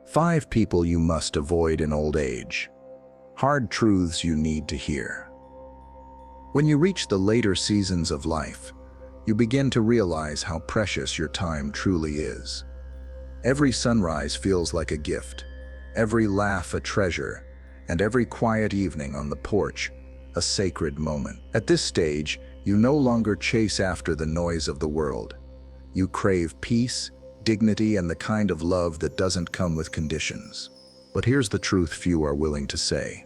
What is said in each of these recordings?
5 people you must avoid in old age. Hard truths you need to hear. When you reach the later seasons of life, you begin to realize how precious your time truly is. Every sunrise feels like a gift, every laugh a treasure, and every quiet evening on the porch a sacred moment. At this stage, you no longer chase after the noise of the world. You crave peace, dignity, and the kind of love that doesn't come with conditions. But here's the truth few are willing to say.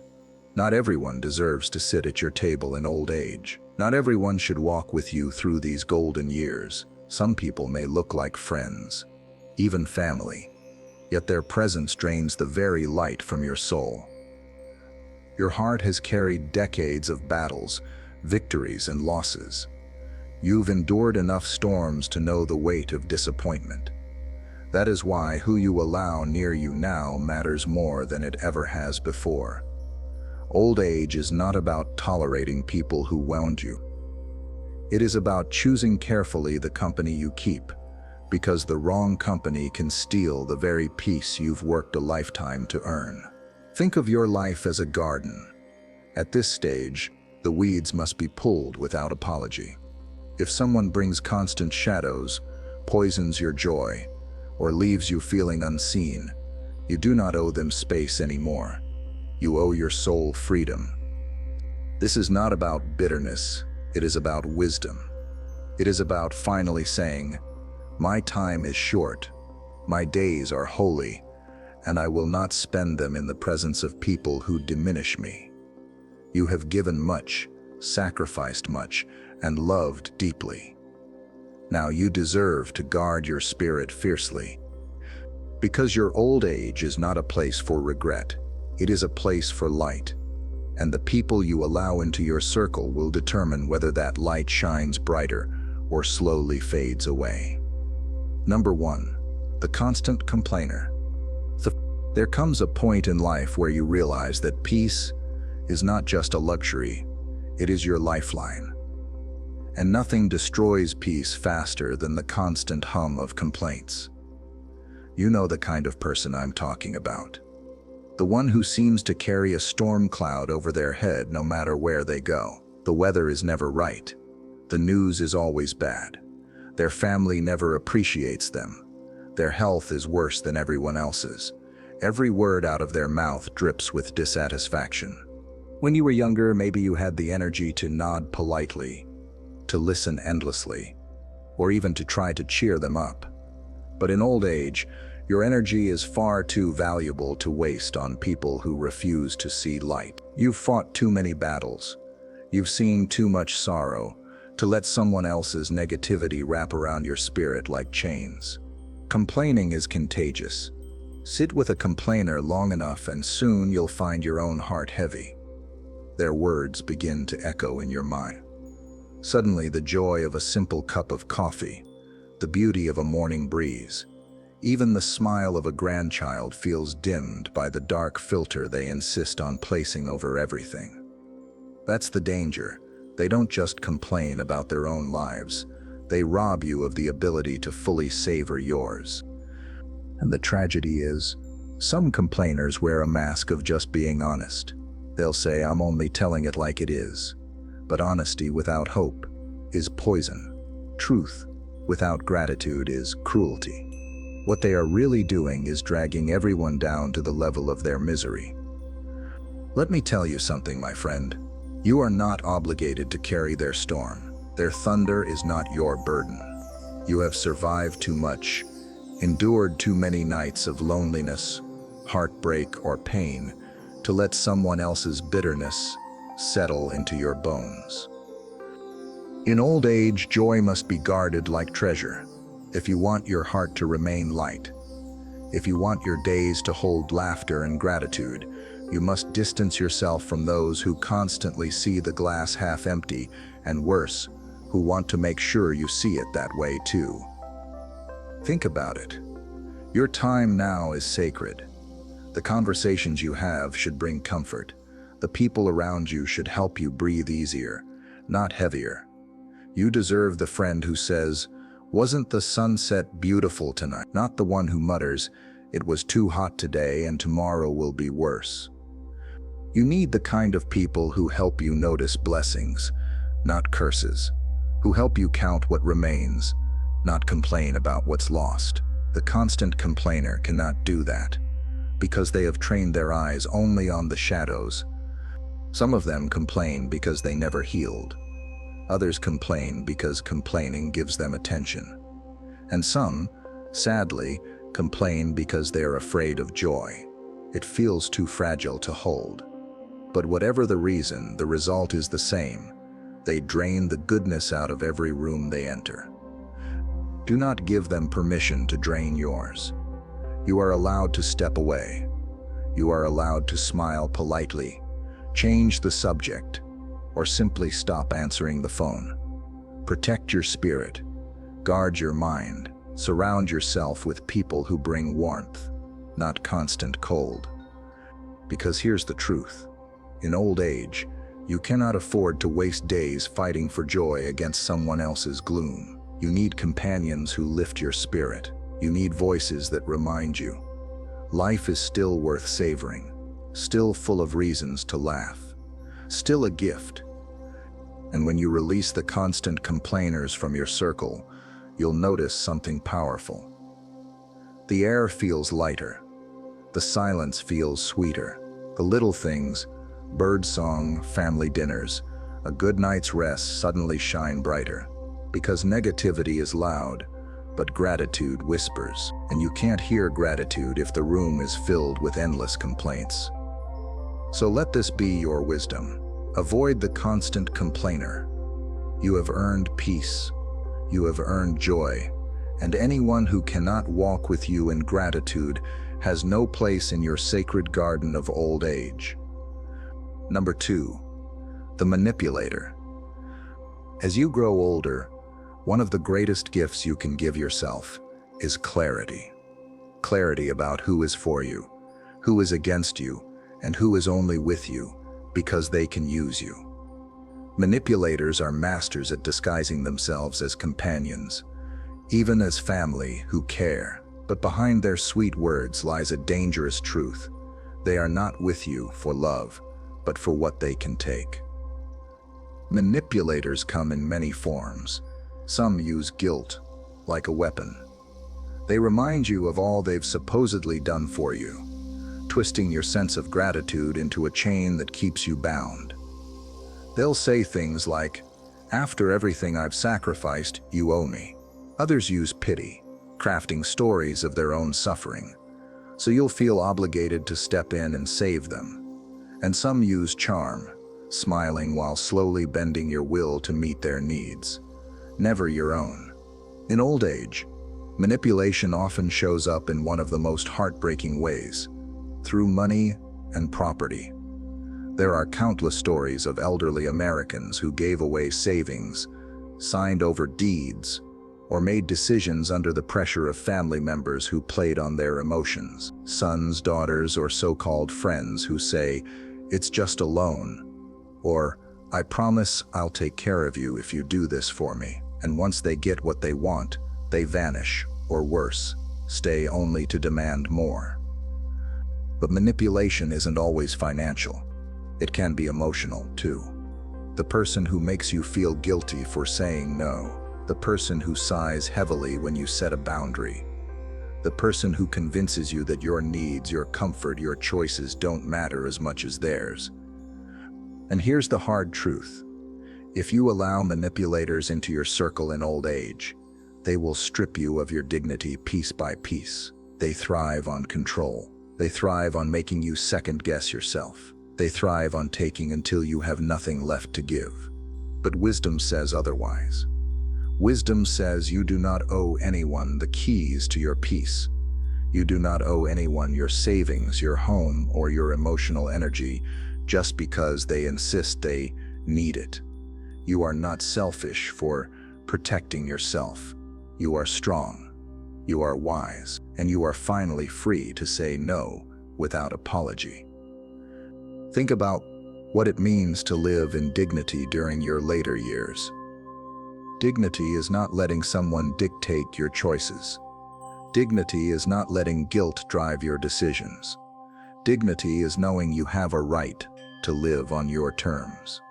Not everyone deserves to sit at your table in old age. Not everyone should walk with you through these golden years. Some people may look like friends, even family, yet their presence drains the very light from your soul. Your heart has carried decades of battles, victories, and losses. You've endured enough storms to know the weight of disappointment. That is why who you allow near you now matters more than it ever has before. Old age is not about tolerating people who wound you. It is about choosing carefully the company you keep, because the wrong company can steal the very peace you've worked a lifetime to earn. Think of your life as a garden. At this stage, the weeds must be pulled without apology. If someone brings constant shadows, poisons your joy, or leaves you feeling unseen, you do not owe them space anymore. You owe your soul freedom. This is not about bitterness, it is about wisdom. It is about finally saying, "My time is short, my days are holy, and I will not spend them in the presence of people who diminish me." You have given much, sacrificed much, and loved deeply. Now you deserve to guard your spirit fiercely. Because your old age is not a place for regret, it is a place for light. And the people you allow into your circle will determine whether that light shines brighter or slowly fades away. Number 1, the constant complainer. There comes a point in life where you realize that peace is not just a luxury, it is your lifeline. And nothing destroys peace faster than the constant hum of complaints. You know the kind of person I'm talking about. The one who seems to carry a storm cloud over their head no matter where they go. The weather is never right. The news is always bad. Their family never appreciates them. Their health is worse than everyone else's. Every word out of their mouth drips with dissatisfaction. When you were younger, maybe you had the energy to nod politely, to listen endlessly, or even to try to cheer them up. But in old age, your energy is far too valuable to waste on people who refuse to see light. You've fought too many battles. You've seen too much sorrow to let someone else's negativity wrap around your spirit like chains. Complaining is contagious. Sit with a complainer long enough and soon you'll find your own heart heavy. Their words begin to echo in your mind. Suddenly, the joy of a simple cup of coffee, the beauty of a morning breeze, even the smile of a grandchild feels dimmed by the dark filter they insist on placing over everything. That's the danger. They don't just complain about their own lives, they rob you of the ability to fully savor yours. And the tragedy is, some complainers wear a mask of just being honest. They'll say, "I'm only telling it like it is." But honesty without hope is poison. Truth without gratitude is cruelty. What they are really doing is dragging everyone down to the level of their misery. Let me tell you something, my friend. You are not obligated to carry their storm. Their thunder is not your burden. You have survived too much, endured too many nights of loneliness, heartbreak, or pain to let someone else's bitterness settle into your bones. In old age, joy must be guarded like treasure. If you want your heart to remain light, if you want your days to hold laughter and gratitude, you must distance yourself from those who constantly see the glass half empty, and worse, who want to make sure you see it that way too. Think about it. Your time now is sacred. The conversations you have should bring comfort. The people around you should help you breathe easier, not heavier. You deserve the friend who says, "Wasn't the sunset beautiful tonight?" Not the one who mutters, It was too hot today and tomorrow will be worse. You need the kind of people who help you notice blessings, not curses, who help you count what remains, not complain about what's lost. The constant complainer cannot do that, because they have trained their eyes only on the shadows. Some of them complain because they never healed. Others complain because complaining gives them attention. And some, sadly, complain because they are afraid of joy. It feels too fragile to hold. But whatever the reason, the result is the same. They drain the goodness out of every room they enter. Do not give them permission to drain yours. You are allowed to step away. You are allowed to smile politely, change the subject, or simply stop answering the phone. Protect your spirit, guard your mind, surround yourself with people who bring warmth, not constant cold. Because here's the truth. In old age, you cannot afford to waste days fighting for joy against someone else's gloom. You need companions who lift your spirit. You need voices that remind you. Life is still worth savoring, still full of reasons to laugh, still a gift. And when you release the constant complainers from your circle, you'll notice something powerful. The air feels lighter. The silence feels sweeter. The little things, birdsong, family dinners, a good night's rest suddenly shine brighter. Because negativity is loud, but gratitude whispers. And you can't hear gratitude if the room is filled with endless complaints. So let this be your wisdom. Avoid the constant complainer. You have earned peace. You have earned joy. And anyone who cannot walk with you in gratitude has no place in your sacred garden of old age. Number 2, the manipulator. As you grow older, one of the greatest gifts you can give yourself is clarity. Clarity about who is for you, who is against you, and who is only with you because they can use you. Manipulators are masters at disguising themselves as companions, even as family who care. But behind their sweet words lies a dangerous truth. They are not with you for love, but for what they can take. Manipulators come in many forms. Some use guilt, like a weapon. They remind you of all they've supposedly done for you, twisting your sense of gratitude into a chain that keeps you bound. They'll say things like, "After everything I've sacrificed, you owe me." Others use pity, crafting stories of their own suffering, so you'll feel obligated to step in and save them. And some use charm, smiling while slowly bending your will to meet their needs, never your own. In old age, manipulation often shows up in one of the most heartbreaking ways, through money and property. There are countless stories of elderly Americans who gave away savings, signed over deeds, or made decisions under the pressure of family members who played on their emotions. Sons, daughters, or so-called friends who say, "It's just a loan," or "I promise I'll take care of you if you do this for me." And once they get what they want, they vanish, or worse, stay only to demand more. But manipulation isn't always financial. It can be emotional, too. The person who makes you feel guilty for saying no. The person who sighs heavily when you set a boundary. The person who convinces you that your needs, your comfort, your choices don't matter as much as theirs. And here's the hard truth. If you allow manipulators into your circle in old age, they will strip you of your dignity piece by piece. They thrive on control. They thrive on making you second-guess yourself. They thrive on taking until you have nothing left to give. But wisdom says otherwise. Wisdom says you do not owe anyone the keys to your peace. You do not owe anyone your savings, your home, or your emotional energy just because they insist they need it. You are not selfish for protecting yourself. You are strong. You are wise. And you are finally free to say no without apology. Think about what it means to live in dignity during your later years. Dignity is not letting someone dictate your choices. Dignity is not letting guilt drive your decisions. Dignity is knowing you have a right to live on your terms.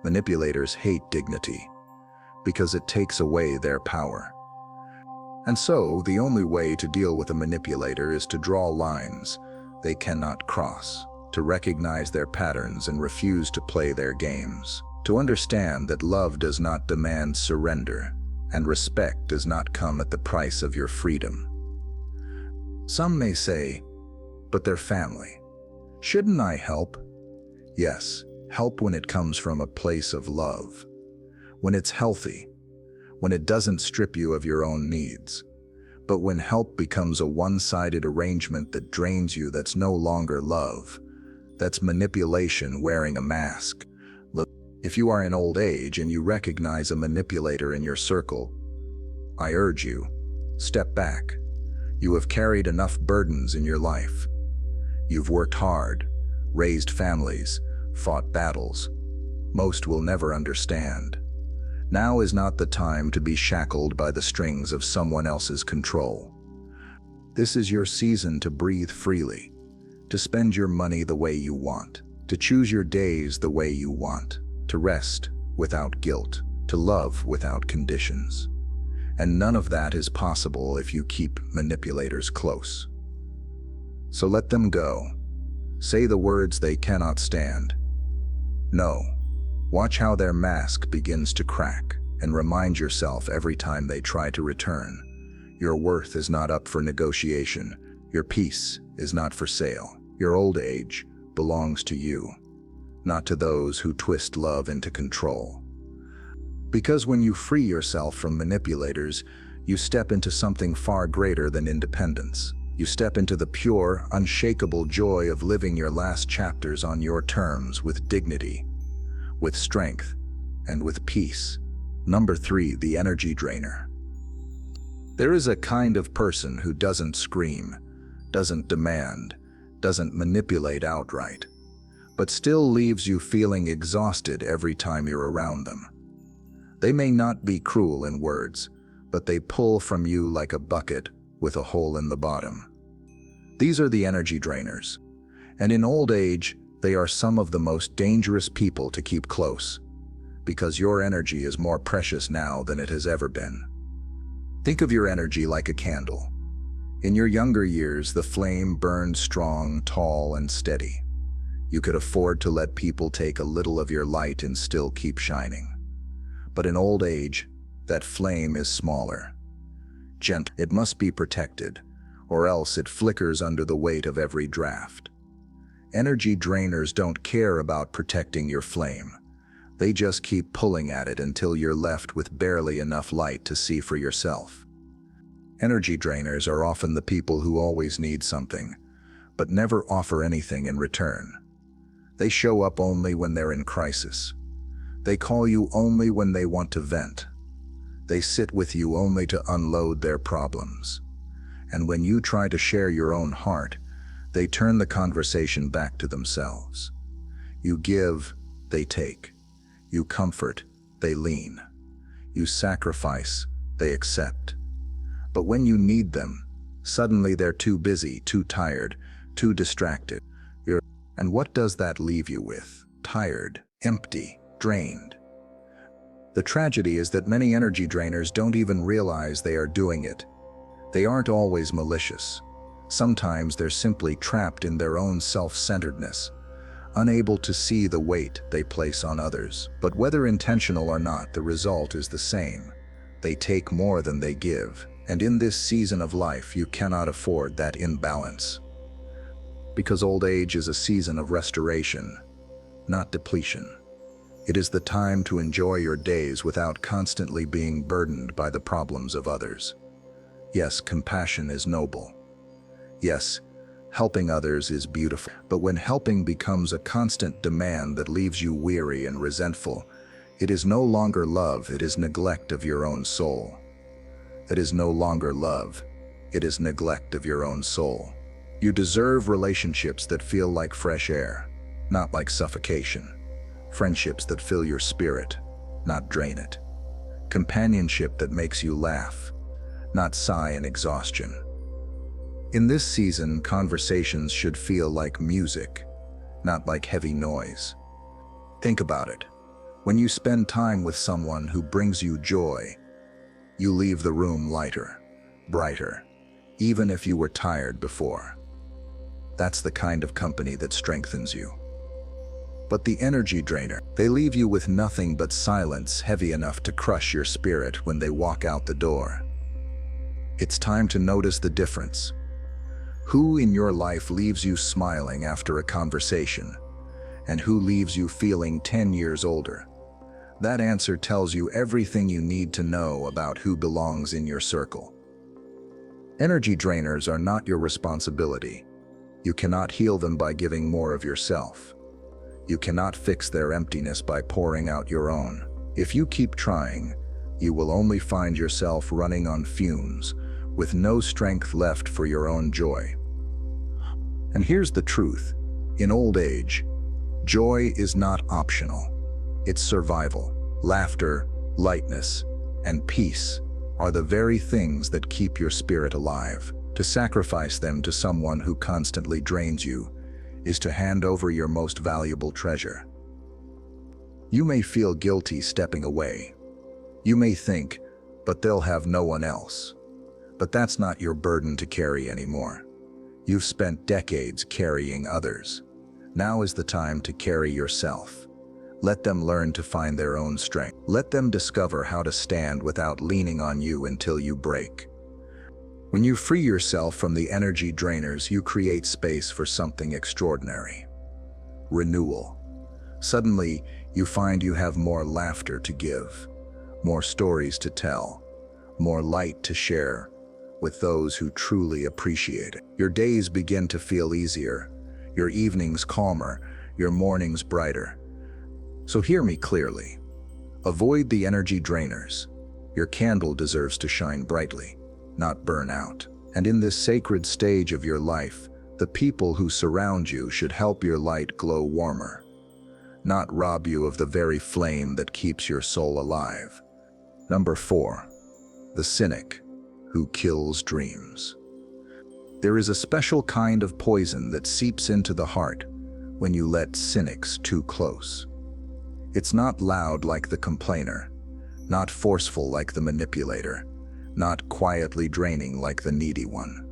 Manipulators hate dignity because it takes away their power. And so, the only way to deal with a manipulator is to draw lines they cannot cross, to recognize their patterns and refuse to play their games, to understand that love does not demand surrender, and respect does not come at the price of your freedom. Some may say, but they're family. Shouldn't I help? Yes, help when it comes from a place of love, when it's healthy, when it doesn't strip you of your own needs. But when help becomes a one-sided arrangement that drains you, that's no longer love. That's manipulation wearing a mask. Look, if you are in old age and you recognize a manipulator in your circle, I urge you, step back. You have carried enough burdens in your life. You've worked hard, raised families, fought battles. Most will never understand. Now is not the time to be shackled by the strings of someone else's control. This is your season to breathe freely, to spend your money the way you want, to choose your days the way you want, to rest without guilt, to love without conditions. And none of that is possible if you keep manipulators close. So let them go. Say the words they cannot stand. No. Watch how their mask begins to crack, and remind yourself every time they try to return. Your worth is not up for negotiation. Your peace is not for sale. Your old age belongs to you, not to those who twist love into control. Because when you free yourself from manipulators, you step into something far greater than independence. You step into the pure, unshakable joy of living your last chapters on your terms with dignity, with strength, and with peace. Number 3, the energy drainer. There is a kind of person who doesn't scream, doesn't demand, doesn't manipulate outright, but still leaves you feeling exhausted every time you're around them. They may not be cruel in words, but they pull from you like a bucket with a hole in the bottom. These are the energy drainers, and in old age, they are some of the most dangerous people to keep close, because your energy is more precious now than it has ever been. Think of your energy like a candle. In your younger years, the flame burned strong, tall, and steady. You could afford to let people take a little of your light and still keep shining. But in old age, that flame is smaller, gentle. It must be protected, or else it flickers under the weight of every draft. Energy drainers don't care about protecting your flame. They just keep pulling at it until you're left with barely enough light to see for yourself. Energy drainers are often the people who always need something, but never offer anything in return. They show up only when they're in crisis. They call you only when they want to vent. They sit with you only to unload their problems. And when you try to share your own heart, they turn the conversation back to themselves. You give, they take. You comfort, they lean. You sacrifice, they accept. But when you need them, suddenly they're too busy, too tired, too distracted. And what does that leave you with? Tired, empty, drained. The tragedy is that many energy drainers don't even realize they are doing it. They aren't always malicious. Sometimes they're simply trapped in their own self-centeredness, unable to see the weight they place on others. But whether intentional or not, the result is the same. They take more than they give. And in this season of life, you cannot afford that imbalance. Because old age is a season of restoration, not depletion. It is the time to enjoy your days without constantly being burdened by the problems of others. Yes, compassion is noble. Yes, helping others is beautiful. But when helping becomes a constant demand that leaves you weary and resentful, it is no longer love, it is neglect of your own soul. It is no longer love, it is neglect of your own soul. You deserve relationships that feel like fresh air, not like suffocation. Friendships that fill your spirit, not drain it. Companionship that makes you laugh, not sigh in exhaustion. In this season, conversations should feel like music, not like heavy noise. Think about it. When you spend time with someone who brings you joy, you leave the room lighter, brighter, even if you were tired before. That's the kind of company that strengthens you. But the energy drainer, they leave you with nothing but silence heavy enough to crush your spirit when they walk out the door. It's time to notice the difference. Who in your life leaves you smiling after a conversation, and who leaves you feeling 10 years older? That answer tells you everything you need to know about who belongs in your circle. Energy drainers are not your responsibility. You cannot heal them by giving more of yourself. You cannot fix their emptiness by pouring out your own. If you keep trying, you will only find yourself running on fumes, with no strength left for your own joy. And here's the truth. In old age, joy is not optional. It's survival. Laughter, lightness, and peace are the very things that keep your spirit alive. To sacrifice them to someone who constantly drains you is to hand over your most valuable treasure. You may feel guilty stepping away. You may think, but they'll have no one else. But that's not your burden to carry anymore. You've spent decades carrying others. Now is the time to carry yourself. Let them learn to find their own strength. Let them discover how to stand without leaning on you until you break. When you free yourself from the energy drainers, you create space for something extraordinary. Renewal. Suddenly, you find you have more laughter to give, more stories to tell, more light to share with those who truly appreciate it. Your days begin to feel easier, your evenings calmer, your mornings brighter. So hear me clearly. Avoid the energy drainers. Your candle deserves to shine brightly, not burn out. And in this sacred stage of your life, the people who surround you should help your light glow warmer, not rob you of the very flame that keeps your soul alive. Number 4, the cynic who kills dreams. There is a special kind of poison that seeps into the heart when you let cynics too close. It's not loud like the complainer, not forceful like the manipulator, not quietly draining like the needy one.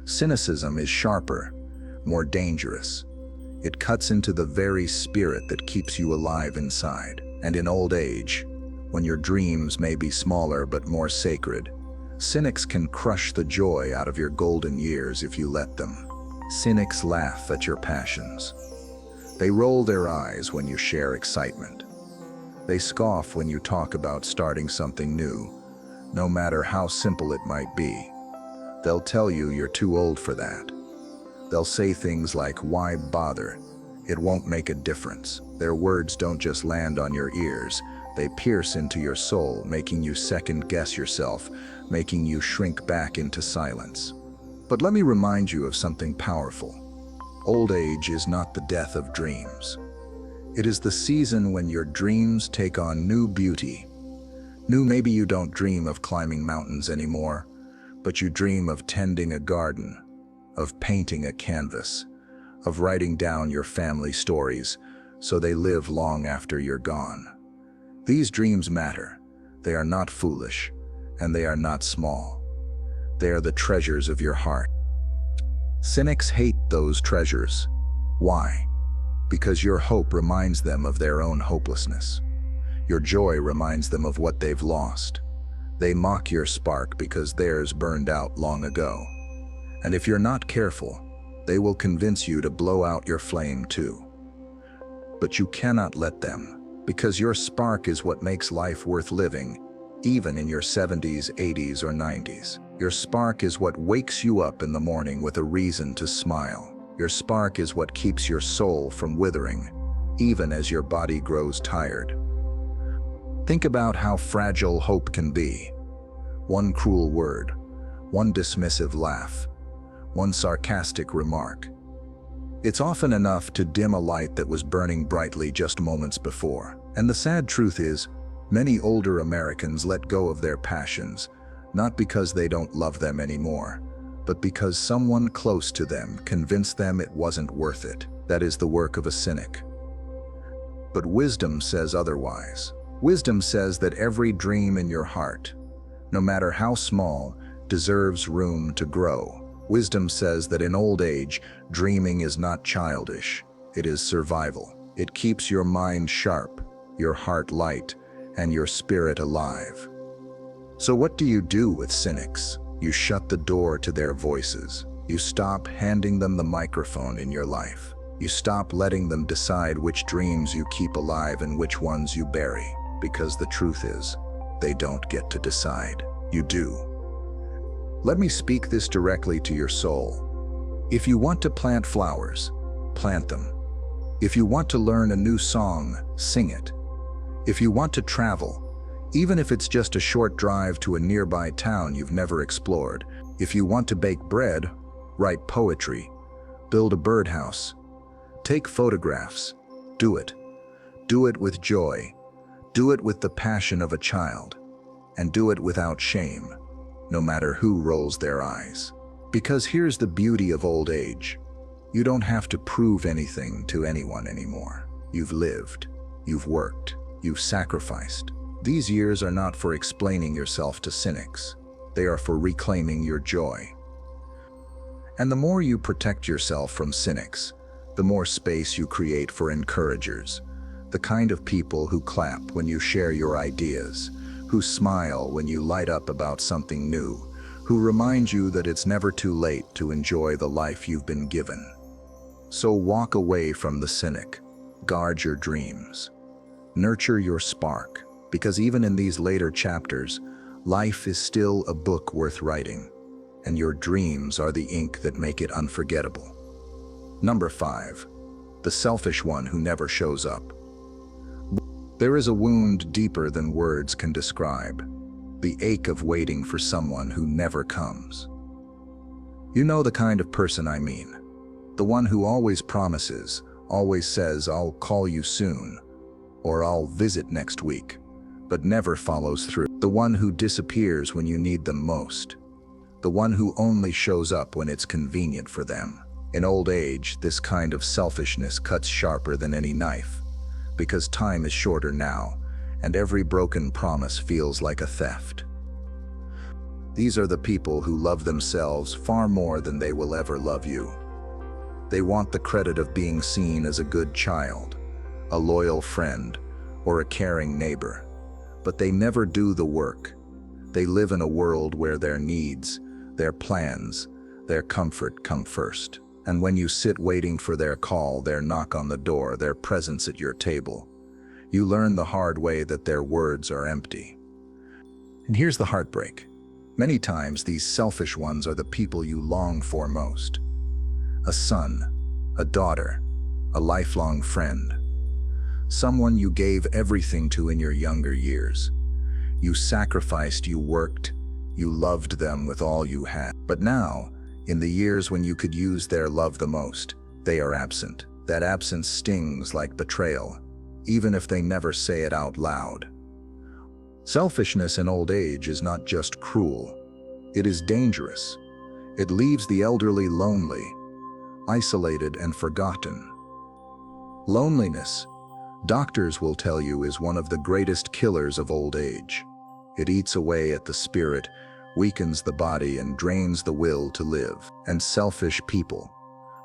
Cynicism is sharper, more dangerous. It cuts into the very spirit that keeps you alive inside. And in old age, when your dreams may be smaller but more sacred, cynics can crush the joy out of your golden years if you let them. Cynics laugh at your passions. They roll their eyes when you share excitement. They scoff when you talk about starting something new, no matter how simple it might be. They'll tell you you're too old for that. They'll say things like, "Why bother? It won't make a difference." Their words don't just land on your ears, they pierce into your soul, making you second-guess yourself, making you shrink back into silence. But let me remind you of something powerful. Old age is not the death of dreams. It is the season when your dreams take on new beauty. Maybe you don't dream of climbing mountains anymore, but you dream of tending a garden, of painting a canvas, of writing down your family stories so they live long after you're gone. These dreams matter. They are not foolish, and they are not small. They are the treasures of your heart. Cynics hate those treasures. Why? Because your hope reminds them of their own hopelessness. Your joy reminds them of what they've lost. They mock your spark because theirs burned out long ago. And if you're not careful, they will convince you to blow out your flame too. But you cannot let them, because your spark is what makes life worth living, even in your 70s, 80s, or 90s. Your spark is what wakes you up in the morning with a reason to smile. Your spark is what keeps your soul from withering, even as your body grows tired. Think about how fragile hope can be. One cruel word, one dismissive laugh, one sarcastic remark. It's often enough to dim a light that was burning brightly just moments before. And the sad truth is, many older Americans let go of their passions, not because they don't love them anymore, but because someone close to them convinced them it wasn't worth it. That is the work of a cynic. But wisdom says otherwise. Wisdom says that every dream in your heart, no matter how small, deserves room to grow. Wisdom says that in old age, dreaming is not childish, it is survival. It keeps your mind sharp, your heart light, and your spirit alive. So what do you do with cynics? You shut the door to their voices. You stop handing them the microphone in your life. You stop letting them decide which dreams you keep alive and which ones you bury. Because the truth is, they don't get to decide. You do. Let me speak this directly to your soul. If you want to plant flowers, plant them. If you want to learn a new song, sing it. If you want to travel, even if it's just a short drive to a nearby town you've never explored. If you want to bake bread, write poetry, build a birdhouse, take photographs, do it. Do it with joy. Do it with the passion of a child. And do it without shame, no matter who rolls their eyes. Because here's the beauty of old age. You don't have to prove anything to anyone anymore. You've lived, you've worked, you've sacrificed. These years are not for explaining yourself to cynics. They are for reclaiming your joy. And the more you protect yourself from cynics, the more space you create for encouragers, the kind of people who clap when you share your ideas, who smile when you light up about something new, who remind you that it's never too late to enjoy the life you've been given. So walk away from the cynic, guard your dreams, nurture your spark, because even in these later chapters, life is still a book worth writing, and your dreams are the ink that make it unforgettable. Number 5, the selfish one who never shows up. There is a wound deeper than words can describe, the ache of waiting for someone who never comes. You know the kind of person I mean, the one who always promises, always says, "I'll call you soon," or "I'll visit next week," but never follows through. The one who disappears when you need them most. The one who only shows up when it's convenient for them. In old age, this kind of selfishness cuts sharper than any knife, because time is shorter now, and every broken promise feels like a theft. These are the people who love themselves far more than they will ever love you. They want the credit of being seen as a good child, a loyal friend, or a caring neighbor. But they never do the work. They live in a world where their needs, their plans, their comfort come first. And when you sit waiting for their call, their knock on the door, their presence at your table, you learn the hard way that their words are empty. And here's the heartbreak. Many times these selfish ones are the people you long for most. A son, a daughter, a lifelong friend. Someone you gave everything to in your younger years. You sacrificed, you worked, you loved them with all you had. But now, in the years when you could use their love the most, they are absent. That absence stings like betrayal, even if they never say it out loud. Selfishness in old age is not just cruel, it is dangerous. It leaves the elderly lonely, isolated and forgotten. Loneliness, doctors will tell you, is one of the greatest killers of old age. It eats away at the spirit, weakens the body, and drains the will to live. And selfish people,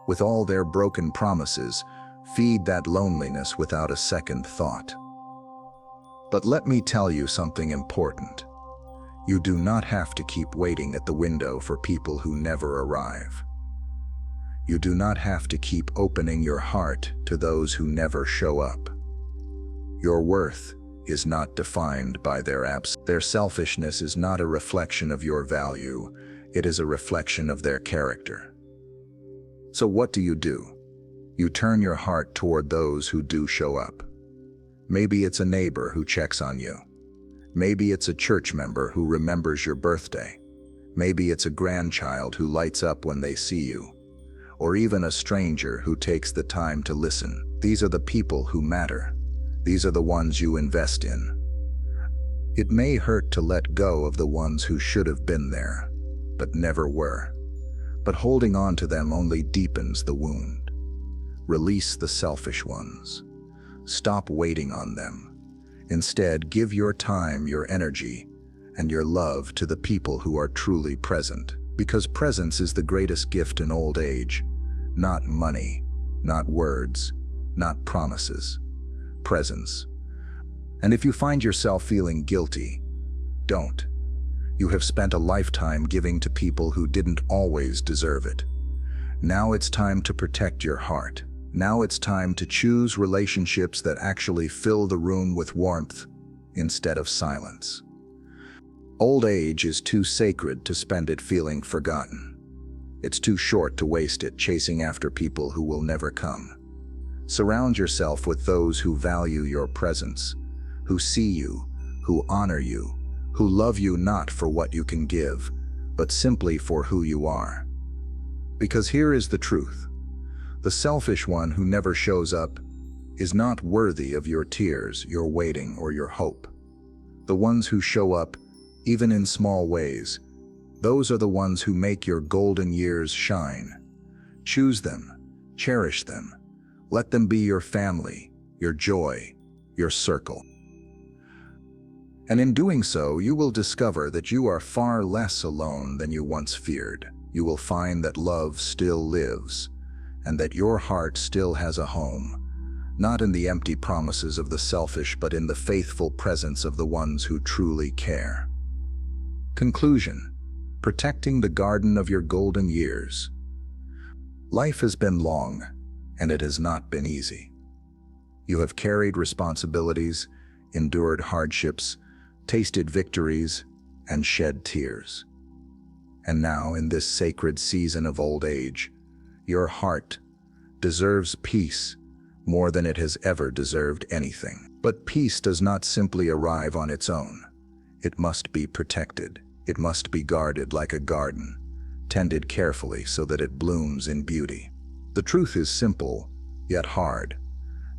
with all their broken promises, feed that loneliness without a second thought. But let me tell you something important. You do not have to keep waiting at the window for people who never arrive. You do not have to keep opening your heart to those who never show up. Your worth is not defined by their absence. Their selfishness is not a reflection of your value, it is a reflection of their character. So what do? You turn your heart toward those who do show up. Maybe it's a neighbor who checks on you. Maybe it's a church member who remembers your birthday. Maybe it's a grandchild who lights up when they see you. Or even a stranger who takes the time to listen. These are the people who matter. These are the ones you invest in. It may hurt to let go of the ones who should have been there, but never were. But holding on to them only deepens the wound. Release the selfish ones. Stop waiting on them. Instead, give your time, your energy, and your love to the people who are truly present. Because presence is the greatest gift in old age. Not money, not words, not promises. Presence. And if you find yourself feeling guilty, don't. You have spent a lifetime giving to people who didn't always deserve it. Now it's time to protect your heart. Now it's time to choose relationships that actually fill the room with warmth instead of silence. Old age is too sacred to spend it feeling forgotten. It's too short to waste it chasing after people who will never come. Surround yourself with those who value your presence, who see you, who honor you, who love you not for what you can give, but simply for who you are. Because here is the truth. The selfish one who never shows up is not worthy of your tears, your waiting, or your hope. The ones who show up, even in small ways, those are the ones who make your golden years shine. Choose them, cherish them, let them be your family, your joy, your circle. And in doing so, you will discover that you are far less alone than you once feared. You will find that love still lives, and that your heart still has a home, not in the empty promises of the selfish, but in the faithful presence of the ones who truly care. Conclusion: protecting the garden of your golden years. Life has been long, and it has not been easy. You have carried responsibilities, endured hardships, tasted victories, and shed tears. And now, in this sacred season of old age, your heart deserves peace more than it has ever deserved anything. But peace does not simply arrive on its own. It must be protected. It must be guarded like a garden, tended carefully so that it blooms in beauty. The truth is simple, yet hard.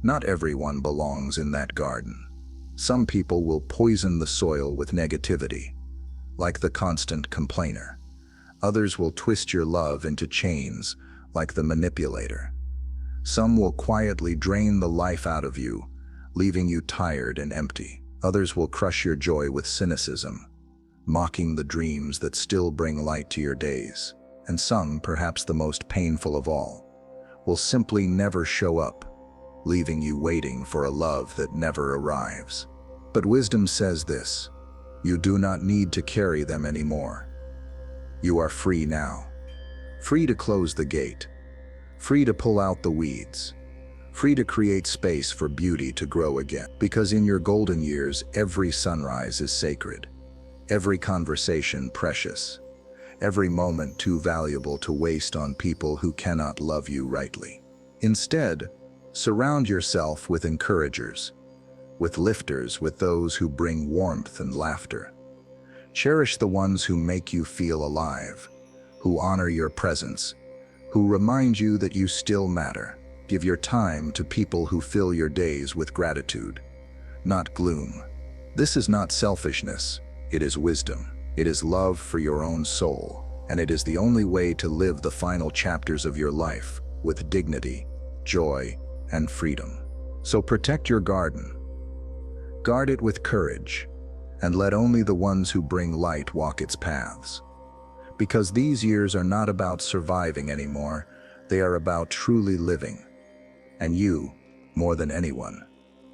Not everyone belongs in that garden. Some people will poison the soil with negativity, like the constant complainer. Others will twist your love into chains, like the manipulator. Some will quietly drain the life out of you, leaving you tired and empty. Others will crush your joy with cynicism, mocking the dreams that still bring light to your days. And some, perhaps the most painful of all, will simply never show up, leaving you waiting for a love that never arrives. But wisdom says this: you do not need to carry them anymore. You are free now. Free to close the gate. Free to pull out the weeds. Free to create space for beauty to grow again. Because in your golden years, every sunrise is sacred. Every conversation precious. Every moment too valuable to waste on people who cannot love you rightly. Instead, surround yourself with encouragers, with lifters, with those who bring warmth and laughter. Cherish the ones who make you feel alive, who honor your presence, who remind you that you still matter. Give your time to people who fill your days with gratitude, not gloom. This is not selfishness, it is wisdom. It is love for your own soul, and it is the only way to live the final chapters of your life with dignity, joy, and freedom. So protect your garden. Guard it with courage, and let only the ones who bring light walk its paths. Because these years are not about surviving anymore, they are about truly living. And you, more than anyone,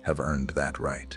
have earned that right.